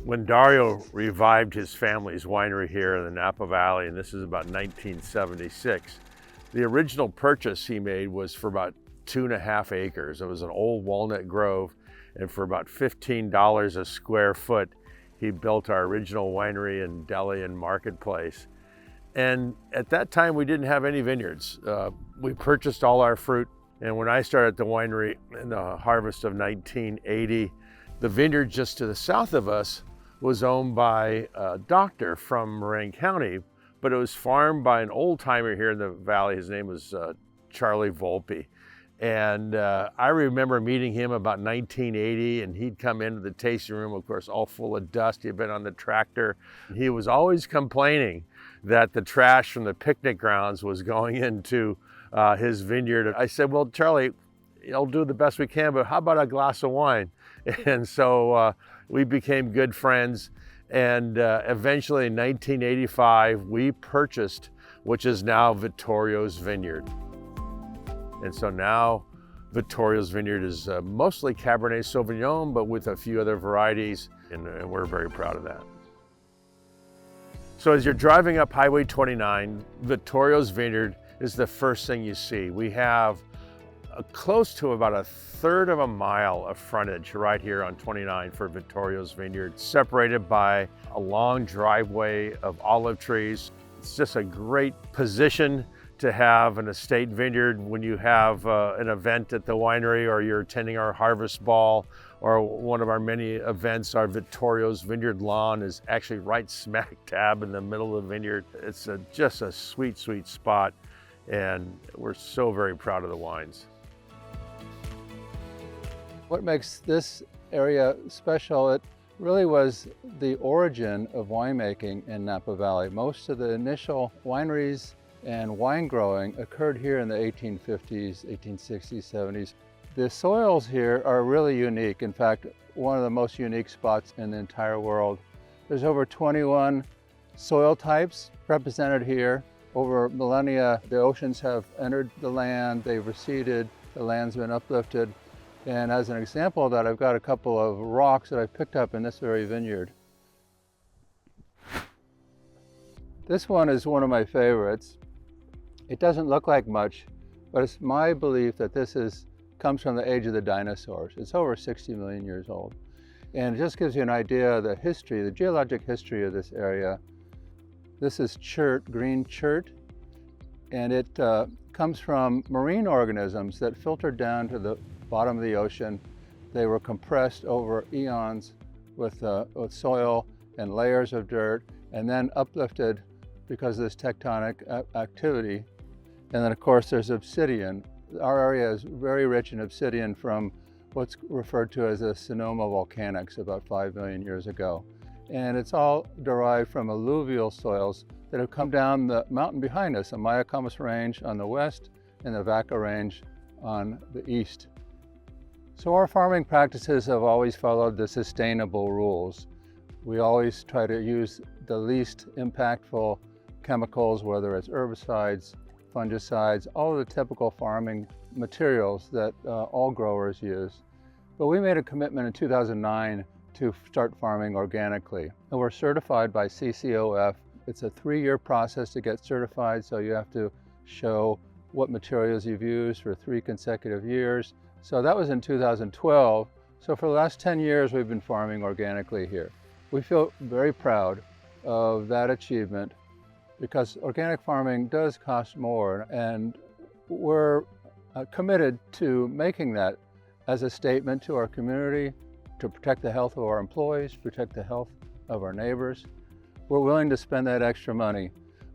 When Dario revived his family's winery here in the Napa Valley, and this is about 1976, the original purchase he made was for about 2.5 acres. It was an old walnut grove, and for about $15 a square foot, he built our original winery and deli and marketplace. And at that time, we didn't have any vineyards. We purchased all our fruit, and when I started the winery in the harvest of 1980, the vineyard just to the south of us was owned by a doctor from Marin County, but it was farmed by an old timer here in the valley. His name was Charlie Volpe. And I remember meeting him about 1980, and he'd come into the tasting room, of course, all full of dust. He'd been on the tractor. He was always complaining that the trash from the picnic grounds was going into his vineyard. I said, well, Charlie, I'll do the best we can, but how about a glass of wine? And so we became good friends. And eventually in 1985, we purchased, which is now Vittorio's Vineyard. And so now Vittorio's Vineyard is mostly Cabernet Sauvignon, but with a few other varieties, and we're very proud of that. So as you're driving up Highway 29, Vittorio's Vineyard is the first thing you see. We have close to about 1/3 of a mile of frontage right here on 29 for Vittorio's Vineyard, separated by a long driveway of olive trees. It's just a great position to have an estate vineyard when you have an event at the winery, or you're attending our harvest ball, or one of our many events. Our Vittorio's Vineyard lawn is actually right smack dab in the middle of the vineyard. It's just a sweet, sweet spot, and we're so very proud of the wines. What makes this area special, it really was the origin of winemaking in Napa Valley. Most of the initial wineries and wine growing occurred here in the 1850s, 1860s, 70s. The soils here are really unique. In fact, one of the most unique spots in the entire world. There's over 21 soil types represented here. Over millennia, the oceans have entered the land, they've receded, the land's been uplifted. And as an example of that, I've got a couple of rocks that I picked up in this very vineyard. This one is one of my favorites. It doesn't look like much, but it's my belief that this comes from the age of the dinosaurs. It's over 60 million years old. And it just gives you an idea of the history, the geologic history of this area. This is chert, green chert, and it comes from marine organisms that filtered down to the bottom of the ocean. They were compressed over eons with soil and layers of dirt, and then uplifted because of this tectonic activity. And then of course there's obsidian. Our area is very rich in obsidian from what's referred to as the Sonoma volcanics about 5 million years ago. And it's all derived from alluvial soils that have come down the mountain behind us, the Mayacamas Range on the west and the Vaca Range on the east. So our farming practices have always followed the sustainable rules. We always try to use the least impactful chemicals, whether it's herbicides, fungicides, all of the typical farming materials that all growers use. But we made a commitment in 2009 to start farming organically. And we're certified by CCOF. It's a 3-year process to get certified, so you have to show what materials you've used for 3 consecutive years. So that was in 2012. So for the last 10 years, we've been farming organically here. We feel very proud of that achievement because organic farming does cost more, and we're committed to making that as a statement to our community, to protect the health of our employees, protect the health of our neighbors. We're willing to spend that extra money,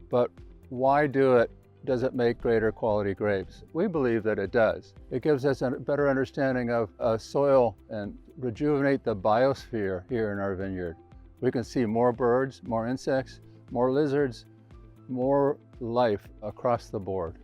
but why do it? Does it make greater quality grapes? We believe that it does. It gives us a better understanding of soil and rejuvenate the biosphere here in our vineyard. We can see more birds, more insects, more lizards, more life across the board.